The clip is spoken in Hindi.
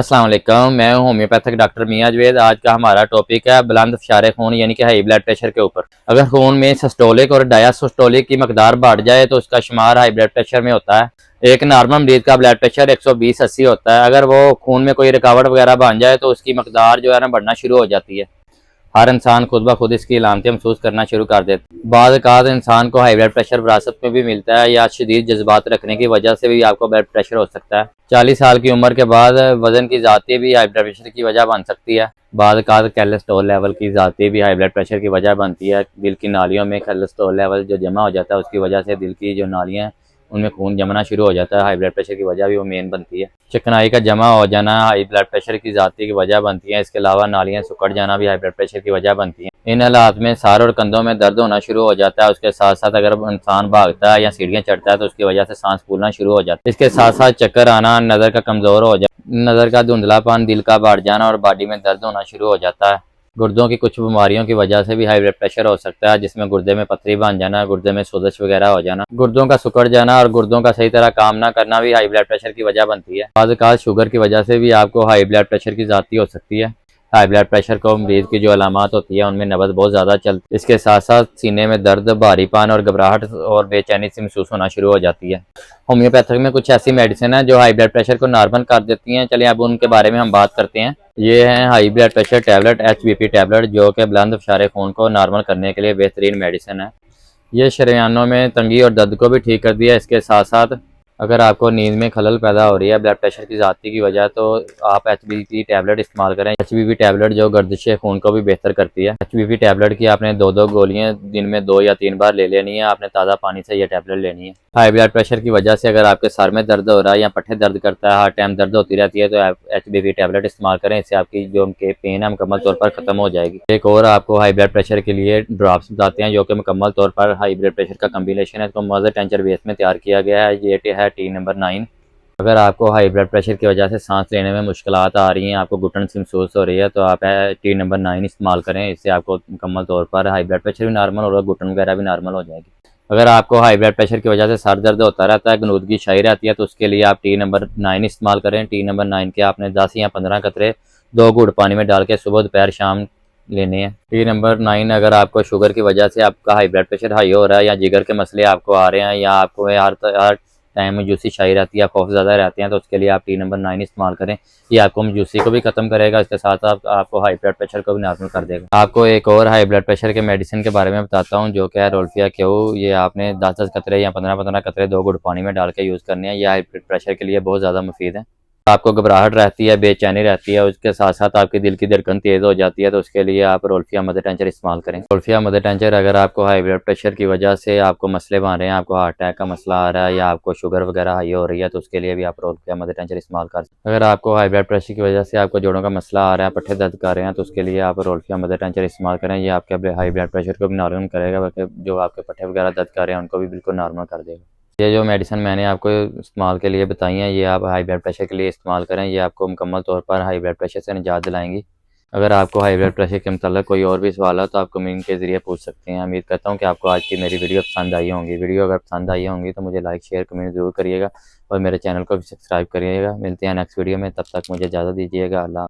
अस्सलाम वालेकुम, मैं हूं होम्योपैथिक डॉक्टर मियां जवेद। आज का हमारा टॉपिक है बुलंद फशारे खून यानी कि हाई ब्लड प्रेशर के ऊपर। अगर खून में सिस्टोलिक और डायसिस्टोलिक की मकदार बढ़ जाए तो उसका शुमार हाई ब्लड प्रेशर में होता है। एक नॉर्मल मरीज का ब्लड प्रेशर 120/80 होता है। अगर वो खून में कोई रुकावट वगैरह बन जाए तो उसकी मकदार जो है ना बढ़ना शुरू हो जाती है। हर इंसान खुद ब खुद इसकी अलामतें महसूस करना शुरू कर देता है। बाद औक़ात इंसान को हाई ब्लड प्रेशर विरासत में भी मिलता है या शदीद जज्बात रखने की वजह से भी आपको ब्लड प्रेशर हो सकता है। 40 साल की उम्र के बाद वजन की ज़ाती भी हाई ब्लड प्रेशर की वजह बन सकती है। बाद औक़ात कोलेस्ट्रॉल लेवल की ज़ाती भी हाई ब्लड प्रेशर की वजह बनती है। दिल की नालियों में कोलेस्ट्रॉल लेवल जो जमा हो जाता है उसकी वजह से दिल की जो नालियाँ हैं उनमें खून जमना शुरू हो जाता है। हाई ब्लड प्रेशर की वजह भी वो मेन बनती है। चिकनाई का जमा हो जाना हाई ब्लड प्रेशर की ज़ाती की वजह बनती है। इसके अलावा नालियाँ सिकुड़ जाना भी हाई ब्लड प्रेशर की वजह बनती है। इन हालात में सर और कंधों में दर्द होना शुरू हो जाता है। उसके साथ साथ अगर इंसान भागता है या सीढ़ियाँ चढ़ता है तो उसकी वजह से सांस फूलना शुरू हो जाता है। इसके साथ साथ चक्कर आना, नज़र का कमज़ोर हो जाना, नज़र का धुंधलापन, दिल का बढ़ जाना और बॉडी में दर्द होना शुरू हो जाता है। गुर्दों की कुछ बीमारियों की वजह से भी हाई ब्लड प्रेशर हो सकता है, जिसमें गुर्दे में पथरी बन जाना, गुर्दे में सोजश वगैरह हो जाना, गुर्दों का सिकुड़ जाना और गुर्दों का सही तरह काम ना करना भी हाई ब्लड प्रेशर की वजह बनती है। बाद औक़ात शुगर की वजह से भी आपको हाई ब्लड प्रेशर की ज़ाती हो सकती है। हाई ब्लड प्रेशर को मरीज की जो अलामात होती है उनमें नब्ज़ बहुत ज़्यादा चलती है। इसके साथ साथ सीने में दर्द, भारीपन और घबराहट और बेचैनी से महसूस होना शुरू हो जाती है। होम्योपैथिक में कुछ ऐसी मेडिसिन है जो हाई ब्लड प्रेशर को नॉर्मल कर देती हैं। चलिए अब उनके बारे में हम बात करते हैं। ये है high blood pressure tablet HBP tablet, जो कि बुलंद फशारे खून को नॉर्मल करने के लिए बेहतरीन मेडिसिन है। ये शरीयानों में तंगी और दर्द को भी ठीक कर दिया। इसके साथ साथ अगर आपको नींद में खलल पैदा हो रही है ब्लड प्रेशर की ज़्यादती की वजह, तो आप HBP टैबलेट इस्तेमाल करें। HBP टैबलेट जो गर्दिश खून को भी बेहतर करती है। HBP टैबलेट की आपने 2-2 गोलियां दिन में 2 या 3 बार ले लेनी है। आपने ताज़ा पानी से यह टैबलेट लेनी है। हाई ब्लड प्रेशर की वजह से अगर आपके सर में दर्द हो रहा है या पट्टे दर्द करता है, हर टाइम दर्द होती रहती है, तो आप HBP टैबलेट इस्तेमाल करें। इससे आपकी जो पेन है मुकम्मल तौर पर ख़त्म हो जाएगी। एक और आपको हाई ब्लड प्रेशर के लिए ड्रॉप्स बताते हैं जो कि मुकम्मल तौर पर हाई ब्लड प्रेशर का कम्बिनेशन है। इसको मदर टेंचर बेस में तैयार किया गया है। ये है टी नंबर 9। अगर आपको हाई ब्लड प्रेशर की वजह से सांस लेने में मुश्किलात आ रही हैं, आपको घुटन सी महसूस हो रही है, तो आप टी नंबर 9 इस्तेमाल करें। इससे आपको मुकम्मल तौर पर हाई ब्लड प्रेशर भी नॉर्मल होगा, घुटन वगैरह भी नॉर्मल हो जाएगी। अगर आपको हाई ब्लड प्रेशर की वजह से सर दर्द होता रहता है, गनूदगी शाई रहती है, तो उसके लिए आप टी नंबर 9 इस्तेमाल करें। टी नंबर 9 के आपने 10 या 15 कतरे 2 घूंट पानी में डाल के सुबह दोपहर शाम लेने हैं। टी नंबर 9 अगर आपको शुगर की वजह से आपका हाई ब्लड प्रेशर हाई हो रहा है या जिगर के मसले आपको आ रहे हैं या आपको हर टाइम मजूसी शाई रहती है, कफ ज़्यादा रहते हैं, तो उसके लिए आप टी नंबर 9 इस्तेमाल करें। ये आपको मजूसी को भी ख़त्म करेगा, इसके साथ साथ आपको हाई ब्लड प्रेशर को भी नॉर्मल कर देगा। आपको एक और हाई ब्लड प्रेशर के मेडिसिन के बारे में बताता हूँ जो कि है रोल्फिया क्यू। ये आपने 10-10 कतरे या 15-15 कतरे 2 घूंट पानी में डाल के यूज़ करने हैं। ये हाई ब्लड प्रेशर के लिए बहुत ज़्यादा मुफीद है। आपको घबराहट रहती है, बेचैनी रहती है, उसके साथ साथ आपके दिल की धड़कन तेज़ हो जाती है, तो उसके लिए आप रोल्फिया मदर टेंचर इस्तेमाल करें। रोल्फिया मदर टेंचर अगर आपको हाई ब्लड प्रेशर की वजह से आपको मसले बन रहे हैं, आपको हार्ट अटैक का मसला आ रहा है या आपको शुगर वगैरह हाई हो रही है, तो उसके लिए भी आप रोल्फिया मदर टेंचर इस्तेमाल कर सकते हैं। अगर आपको हाई ब्लड प्रेशर की वजह से आपको जोड़ों का मसला आ रहा है, पट्टे दर्द कर रहे हैं, तो उसके लिए आप रोल्फिया मदर टेंचर इस्तेमाल करें। ये आपके हाई ब्लड प्रेशर को भी नॉर्मल करेगा, बल्कि जो आपके पट्टे वगैरह दर्द कर रहे हैं उनको भी बिल्कुल नॉर्मल कर देगा। ये जो मेडिसिन मैंने आपको इस्तेमाल के लिए बताई हैं, ये आप हाई ब्लड प्रेशर के लिए इस्तेमाल करें। ये आपको मुकम्मल तौर पर हाई ब्लड प्रेशर से निजात दिलाएंगी। अगर आपको हाई ब्लड प्रेशर के मतलब कोई और भी सवाल हो तो आप कमेंट के ज़रिए पूछ सकते हैं। उम्मीद करता हूँ कि आपको आज की मेरी वीडियो पसंद आई होंगी। वीडियो अगर पसंद आई होंगी तो मुझे लाइक, शेयर, कमेंट ज़रूर करिएगा और मेरे चैनल को भी सब्सक्राइब करिएगा। मिलते हैं नेक्स्ट वीडियो में, तब तक मुझे इजाज़त दीजिएगा। अल्लाह।